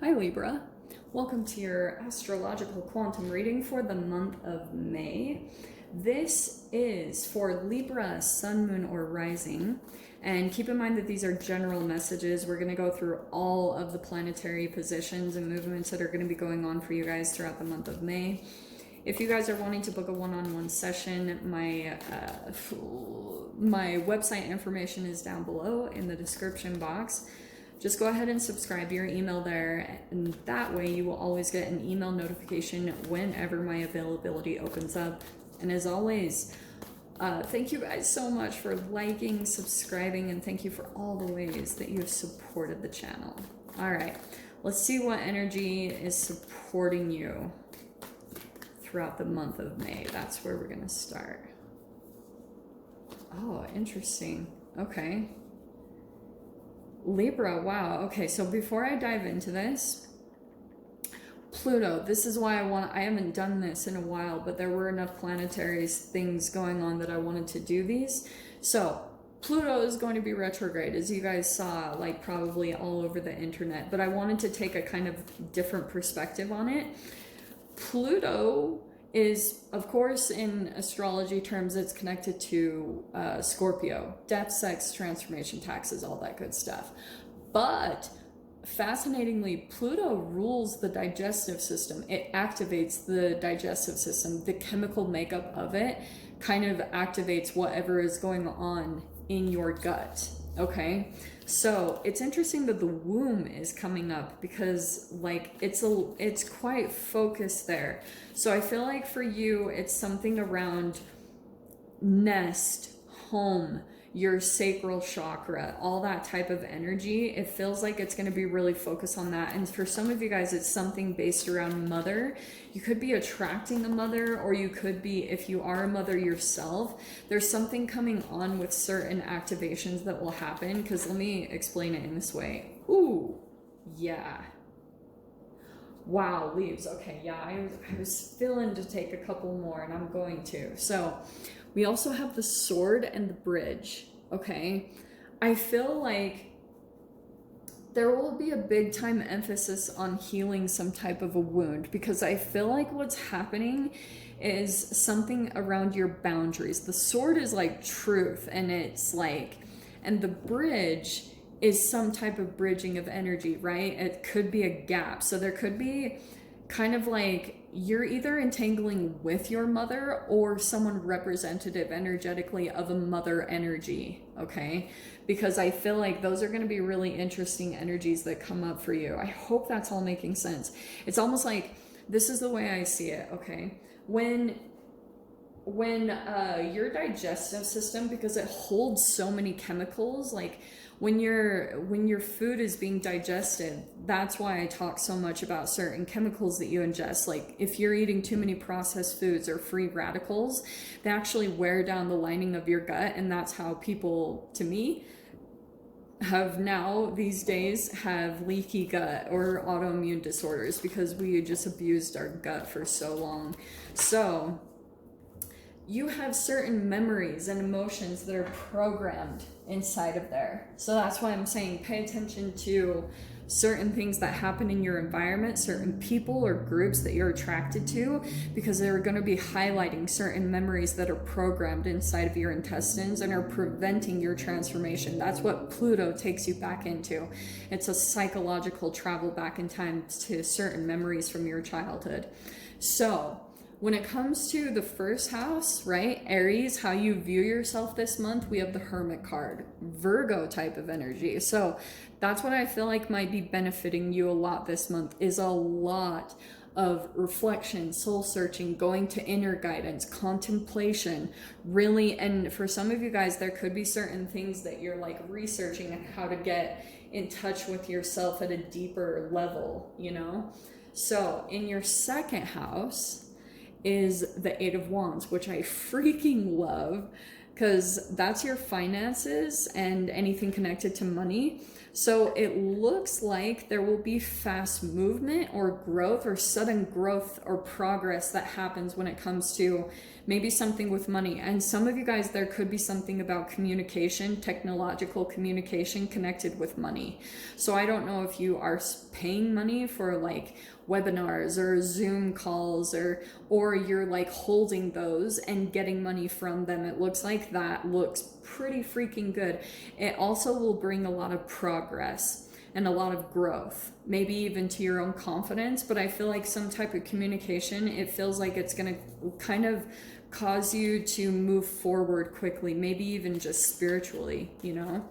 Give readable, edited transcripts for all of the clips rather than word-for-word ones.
Hi Libra, welcome to your astrological quantum reading for the month of May. This is for Libra, Sun, Moon, or Rising. And keep in mind that these are general messages. We're going to go through all of the planetary positions and movements that are going to be going on for you guys throughout the month of May. If you guys are wanting to book a one-on-one session, my website information is down below in the description box. Just go ahead and subscribe your email there, and that way you will always get an email notification whenever my availability opens up. And as always, thank you guys so much for liking, subscribing, and thank you for all the ways that you have supported the channel. All right, let's see what energy is supporting you throughout the month of May. That's where we're gonna start. Oh, interesting. Okay. Libra, wow. Okay, so before I dive into this, Pluto, this is why I haven't done this in a while, but there were enough planetary things going on that I wanted to do these. So Pluto is going to be retrograde, as you guys saw, like probably all over the internet, but I wanted to take a kind of different perspective on it. Pluto is, of course, in astrology terms, it's connected to Scorpio, death, sex, transformation, taxes, all that good stuff. But fascinatingly, Pluto rules the digestive system. It activates the digestive system. The chemical makeup of it kind of activates whatever is going on in your gut. Okay, so it's interesting that the womb is coming up because like it's quite focused there. So I feel like for you it's something around nest, home, your sacral chakra, all that type of energy. It feels like it's going to be really focused on that. And for some of you guys, it's something based around mother. You could be attracting a mother, or you could be, if you are a mother yourself, there's something coming on with certain activations that will happen. Because let me explain it in this way. Ooh, yeah. Wow, leaves. Okay, yeah, I was feeling to take a couple more, and I'm going to. So we also have the sword and the bridge, okay? I feel like there will be a big time emphasis on healing some type of a wound, because I feel like what's happening is something around your boundaries. The sword is like truth, and it's like, and the bridge is some type of bridging of energy, right? It could be a gap. So there could be kind of like you're either entangling with your mother or someone representative energetically of a mother energy, okay? Because I feel like those are going to be really interesting energies that come up for you. I hope that's all making sense. It's almost like, this is the way I see it, okay? When your digestive system, because it holds so many chemicals, like when your food is being digested, that's why I talk so much about certain chemicals that you ingest. Like if you're eating too many processed foods or free radicals, they actually wear down the lining of your gut, and that's how people, to me, have now these days have leaky gut or autoimmune disorders, because we just abused our gut for so long. So you have certain memories and emotions that are programmed inside of there. So that's why I'm saying pay attention to certain things that happen in your environment, certain people or groups that you're attracted to, because they're going to be highlighting certain memories that are programmed inside of your intestines and are preventing your transformation. That's what Pluto takes you back into. It's a psychological travel back in time to certain memories from your childhood. So when it comes to the first house, right, Aries, how you view yourself this month, we have the Hermit card, Virgo type of energy. So that's what I feel like might be benefiting you a lot this month, is a lot of reflection, soul searching, going to inner guidance, contemplation, really. And for some of you guys, there could be certain things that you're like researching and how to get in touch with yourself at a deeper level, you know? So in your second house is the Eight of Wands, which I freaking love, because that's your finances and anything connected to money. So it looks like there will be fast movement or growth or sudden growth or progress that happens when it comes to maybe something with money. And some of you guys, there could be something about communication, technological communication connected with money. So I don't know if you are paying money for like webinars or Zoom calls, or you're like holding those and getting money from them. It looks like that looks pretty freaking good. It also will bring a lot of progress and a lot of growth, maybe even to your own confidence. But I feel like some type of communication, it feels like it's going to kind of cause you to move forward quickly, maybe even just spiritually, you know?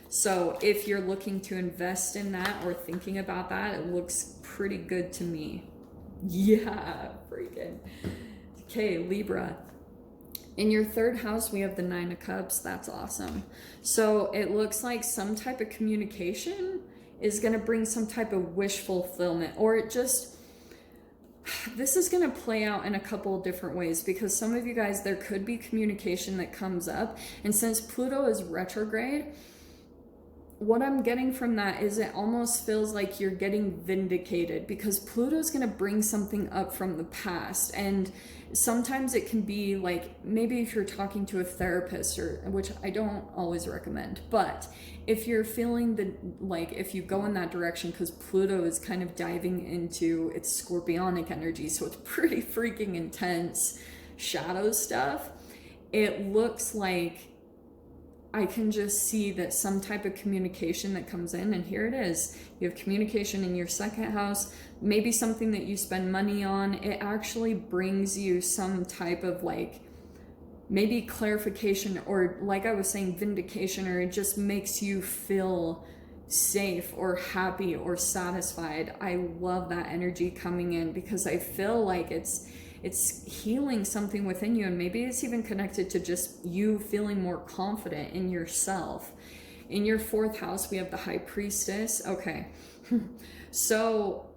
So if you're looking to invest in that or thinking about that, it looks pretty good to me. Yeah, freaking. Okay, Libra. In your third house, we have the Nine of Cups. That's awesome. So it looks like some type of communication is going to bring some type of wish fulfillment, or it just, this is going to play out in a couple of different ways, because some of you guys, there could be communication that comes up. And since Pluto is retrograde, what I'm getting from that is it almost feels like you're getting vindicated, because Pluto is going to bring something up from the past. And sometimes it can be like, maybe if you're talking to a therapist, or which I don't always recommend, but if you're feeling the, like, if you go in that direction, because Pluto is kind of diving into its scorpionic energy, so it's pretty freaking intense shadow stuff. It looks like I can just see that some type of communication that comes in, and here it is. You have communication in your second house, maybe something that you spend money on. It actually brings you some type of like, maybe clarification, or like I was saying, vindication, or it just makes you feel safe or happy or satisfied. I love that energy coming in, because I feel like it's healing something within you, and maybe it's even connected to just you feeling more confident in yourself. In your fourth house, we have the High Priestess. Okay, so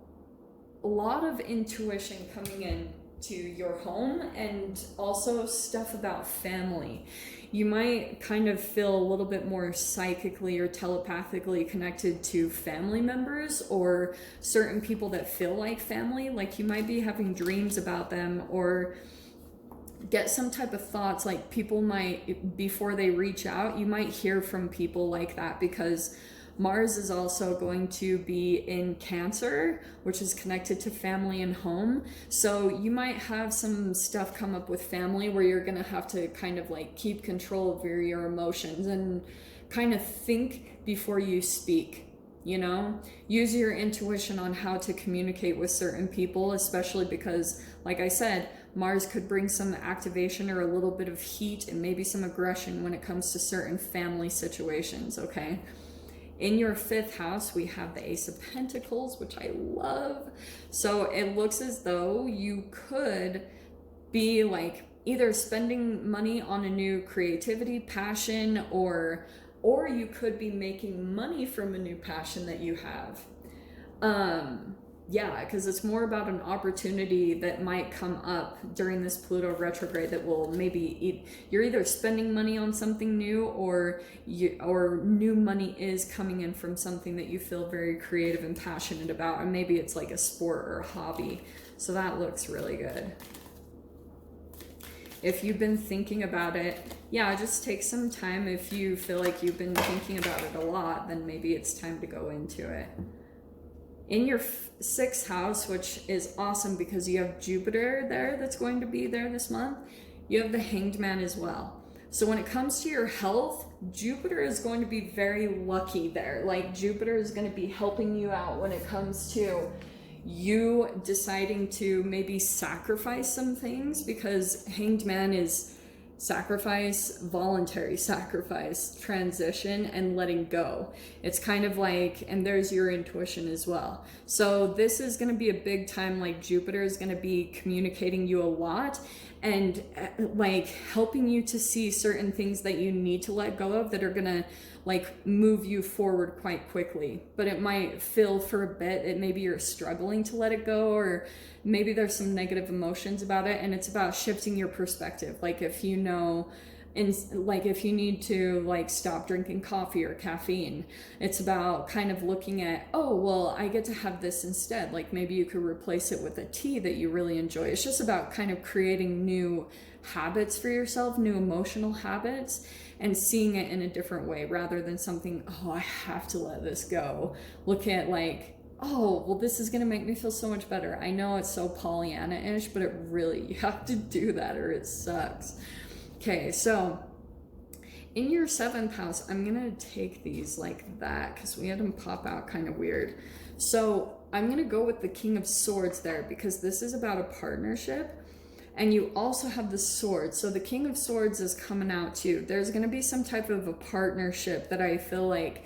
a lot of intuition coming in to your home, and also stuff about family. You might kind of feel a little bit more psychically or telepathically connected to family members, or certain people that feel like family. Like you might be having dreams about them, or get some type of thoughts, like people might, before they reach out, you might hear from people like that, because Mars is also going to be in Cancer, which is connected to family and home. So you might have some stuff come up with family where you're going to have to kind of like keep control of your emotions and kind of think before you speak, you know? Use your intuition on how to communicate with certain people, especially because, like I said, Mars could bring some activation or a little bit of heat and maybe some aggression when it comes to certain family situations, okay? In your fifth house, we have the Ace of Pentacles, which I love. So it looks as though you could be like either spending money on a new creativity, passion, or you could be making money from a new passion that you have. Yeah, because it's more about an opportunity that might come up during this Pluto retrograde that will maybe you're either spending money on something new, or new money is coming in from something that you feel very creative and passionate about, and maybe it's like a sport or a hobby. So that looks really good. If you've been thinking about it, yeah, just take some time. If you feel like you've been thinking about it a lot, then maybe it's time to go into it. In your sixth house, which is awesome because you have Jupiter there that's going to be there this month, you have the Hanged Man as well. So when it comes to your health, Jupiter is going to be very lucky there. Like Jupiter is going to be helping you out when it comes to you deciding to maybe sacrifice some things, because Hanged Man is sacrifice, voluntary sacrifice, transition, and letting go. It's kind of like, and there's your intuition as well. So this is going to be a big time, like Jupiter is going to be communicating you a lot, and like helping you to see certain things that you need to let go of that are going to like move you forward quite quickly. But it might feel for a bit that maybe you're struggling to let it go, or maybe there's some negative emotions about it, and it's about shifting your perspective. Like if you know in, like, if you need to like stop drinking coffee or caffeine, it's about kind of looking at, oh well, I get to have this instead. Like maybe you could replace it with a tea that you really enjoy. It's just about kind of creating new habits for yourself, new emotional habits, and seeing it in a different way rather than something, oh, I have to let this go. Look at like, oh well, this is going to make me feel so much better. I know it's so Pollyanna-ish, but it really, you have to do that or it sucks. Okay, so in your 7th house, I'm gonna take these like that because we had them pop out kind of weird. So I'm gonna go with the King of Swords there because this is about a partnership, and you also have the sword. So the King of Swords is coming out too. There's gonna be some type of a partnership that I feel like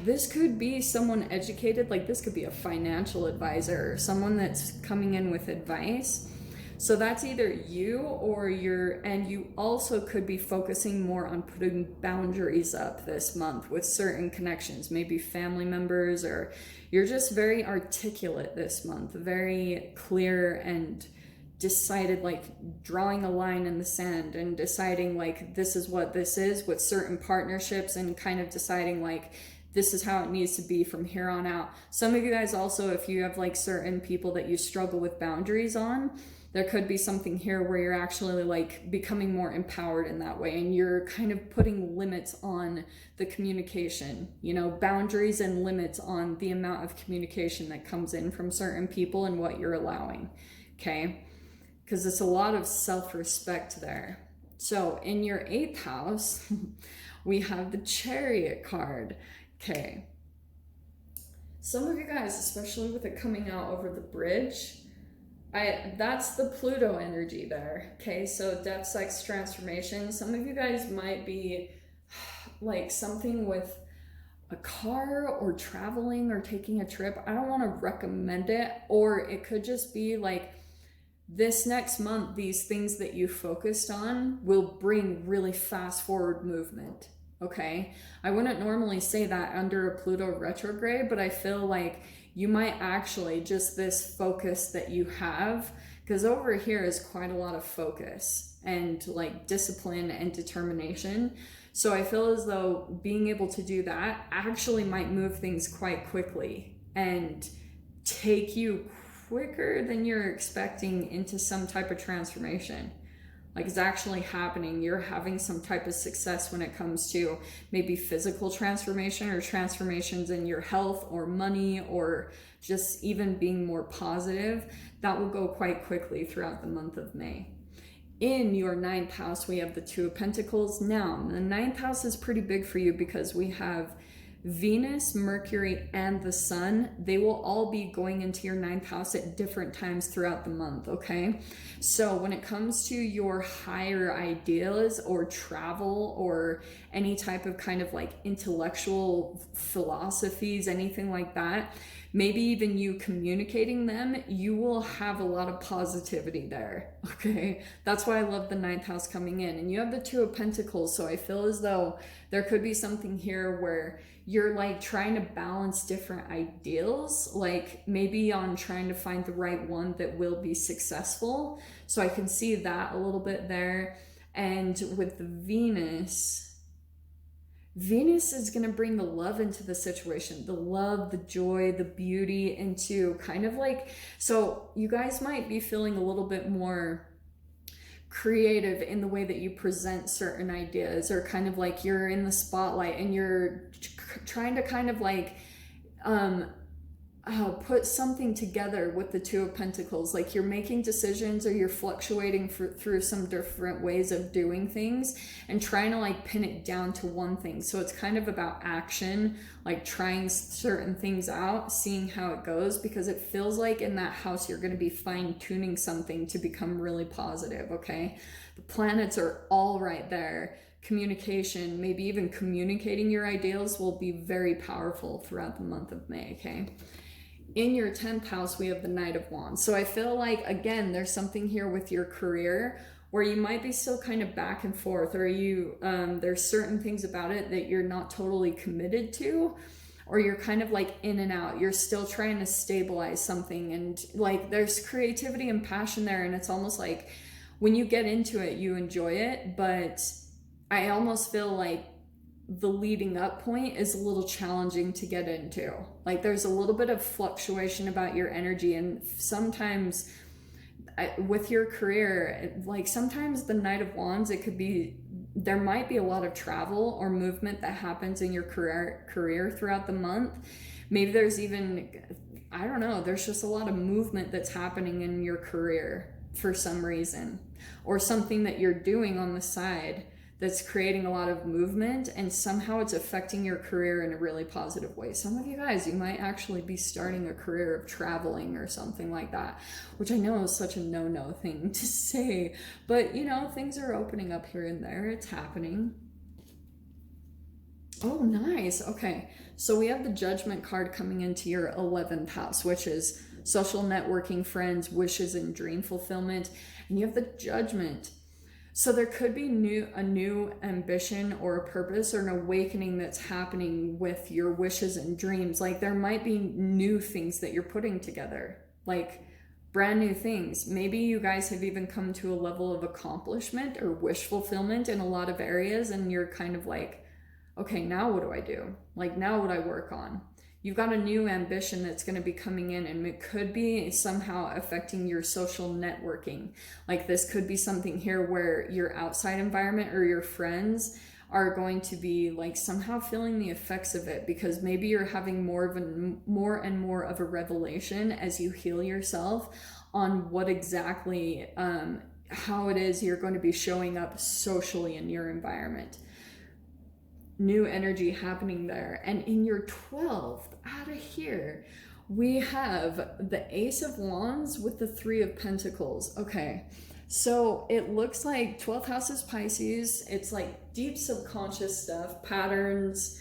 this could be someone educated, like this could be a financial advisor or someone that's coming in with advice. So that's either you or and you also could be focusing more on putting boundaries up this month with certain connections, maybe family members, or you're just very articulate this month, very clear and decided, like drawing a line in the sand and deciding like this is what this is with certain partnerships, and kind of deciding like this is how it needs to be from here on out. Some of you guys also, if you have like certain people that you struggle with boundaries on, there could be something here where you're actually like becoming more empowered in that way, and you're kind of putting limits on the communication, you know, boundaries and limits on the amount of communication that comes in from certain people and what you're allowing, okay? Because it's a lot of self-respect there. So in your 8th house, we have the Chariot card, okay? Some of you guys, especially with it coming out over the bridge, that's the Pluto energy there, okay? So depth, sex, transformation. Some of you guys might be like something with a car or traveling or taking a trip. I don't want to recommend it, or it could just be like this next month, these things that you focused on will bring really fast forward movement, okay? I wouldn't normally say that under a Pluto retrograde, but I feel like you might actually, just this focus that you have, because over here is quite a lot of focus and like discipline and determination. So I feel as though being able to do that actually might move things quite quickly and take you quicker than you're expecting into some type of transformation. Like it's actually happening. You're having some type of success when it comes to maybe physical transformation or transformations in your health or money, or just even being more positive. That will go quite quickly throughout the month of May. In your 9th house, we have the Two of Pentacles. Now, the 9th house is pretty big for you because we have Venus, Mercury, and the Sun. They will all be going into your 9th house at different times throughout the month, okay? So when it comes to your higher ideas or travel or any type of kind of like intellectual philosophies, anything like that, maybe even you communicating them, you will have a lot of positivity there, okay? That's why I love the 9th house coming in. And you have the Two of Pentacles, so I feel as though there could be something here where you're like trying to balance different ideals, like maybe on trying to find the right one that will be successful. So I can see that a little bit there. And with the Venus is going to bring the love into the situation, the love, the joy, the beauty into kind of like, so you guys might be feeling a little bit more creative in the way that you present certain ideas, or kind of like you're in the spotlight and you're trying to kind of like put something together with the Two of Pentacles. Like you're making decisions, or you're fluctuating through some different ways of doing things and trying to like pin it down to one thing. So it's kind of about action, like trying certain things out, seeing how it goes, because it feels like in that house you're going to be fine-tuning something to become really positive, okay? The planets are all right there. Communication, maybe even communicating your ideals, will be very powerful throughout the month of May, okay? In your 10th house, we have the Knight of Wands. So I feel like, again, there's something here with your career where you might be still kind of back and forth, or you there's certain things about it that you're not totally committed to, or you're kind of like in and out. You're still trying to stabilize something, and like there's creativity and passion there, and it's almost like when you get into it, you enjoy it, but I almost feel like the leading up point is a little challenging to get into. Like there's a little bit of fluctuation about your energy, and sometimes with your career, like sometimes the Knight of Wands, it could be, there might be a lot of travel or movement that happens in your career throughout the month. Maybe there's even, I don't know, there's just a lot of movement that's happening in your career for some reason, or something that you're doing on the side that's creating a lot of movement, and somehow it's affecting your career in a really positive way. Some of you guys, you might actually be starting a career of traveling or something like that, which I know is such a no-no thing to say, but you know, things are opening up here and there. It's happening. Oh, nice. Okay, so we have the Judgment card coming into your 11th house, which is social networking, friends, wishes, and dream fulfillment. And you have the Judgment. So there could be a new ambition or a purpose or an awakening that's happening with your wishes and dreams. Like there might be new things that you're putting together, like brand new things. Maybe you guys have even come to a level of accomplishment or wish fulfillment in a lot of areas, and you're kind of like, okay, now what do I do? Like now what do I work on? You've got a new ambition that's going to be coming in, and it could be somehow affecting your social networking. Like this could be something here where your outside environment or your friends are going to be like somehow feeling the effects of it, because maybe you're having more and more of a revelation as you heal yourself on what exactly, how it is you're going to be showing up socially in your environment. New energy happening there. And in your 12th, out of here, we have the Ace of Wands with the 3 of Pentacles. Okay, so it looks like 12th house is Pisces. It's like deep subconscious stuff, patterns.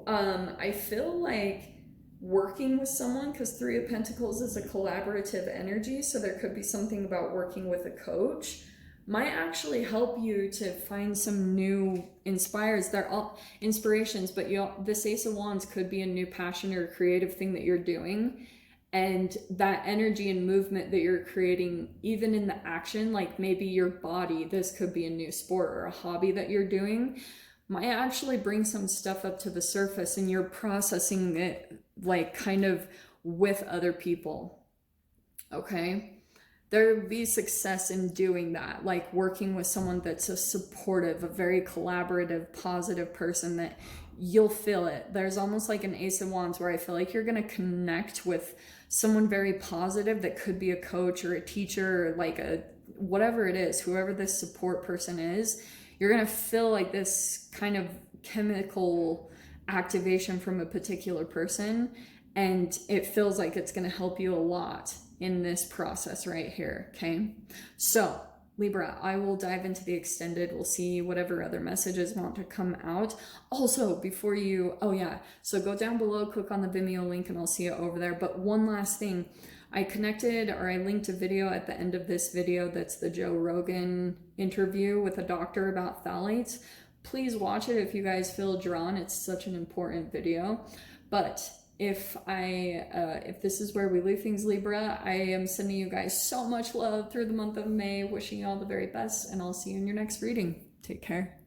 I feel like working with someone, because 3 of Pentacles is a collaborative energy, so there could be something about working with a coach. Might actually help you to find some new they're all inspirations, but this Ace of Wands could be a new passion or creative thing that you're doing, and that energy and movement that you're creating, even in the action, like maybe your body, this could be a new sport or a hobby that you're doing, might actually bring some stuff up to the surface, and you're processing it like kind of with other people. Okay, there will be success in doing that, like working with someone that's a supportive, a very collaborative, positive person that you'll feel it. There's almost like an Ace of Wands where I feel like you're going to connect with someone very positive that could be a coach or a teacher, or like a whatever it is, whoever this support person is. You're going to feel like this kind of chemical activation from a particular person, and it feels like it's going to help you a lot in this process right here. Okay, so Libra, I will dive into the extended. We'll see whatever other messages want to come out. Also, before you, oh yeah, so go down below, click on the Vimeo link, and I'll see you over there. But one last thing, I linked a video at the end of this video that's the Joe Rogan interview with a doctor about phthalates. Please watch it if you guys feel drawn. It's such an important video. But if this is where we leave things, Libra, I am sending you guys so much love through the month of May, wishing you all the very best, and I'll see you in your next reading. Take care.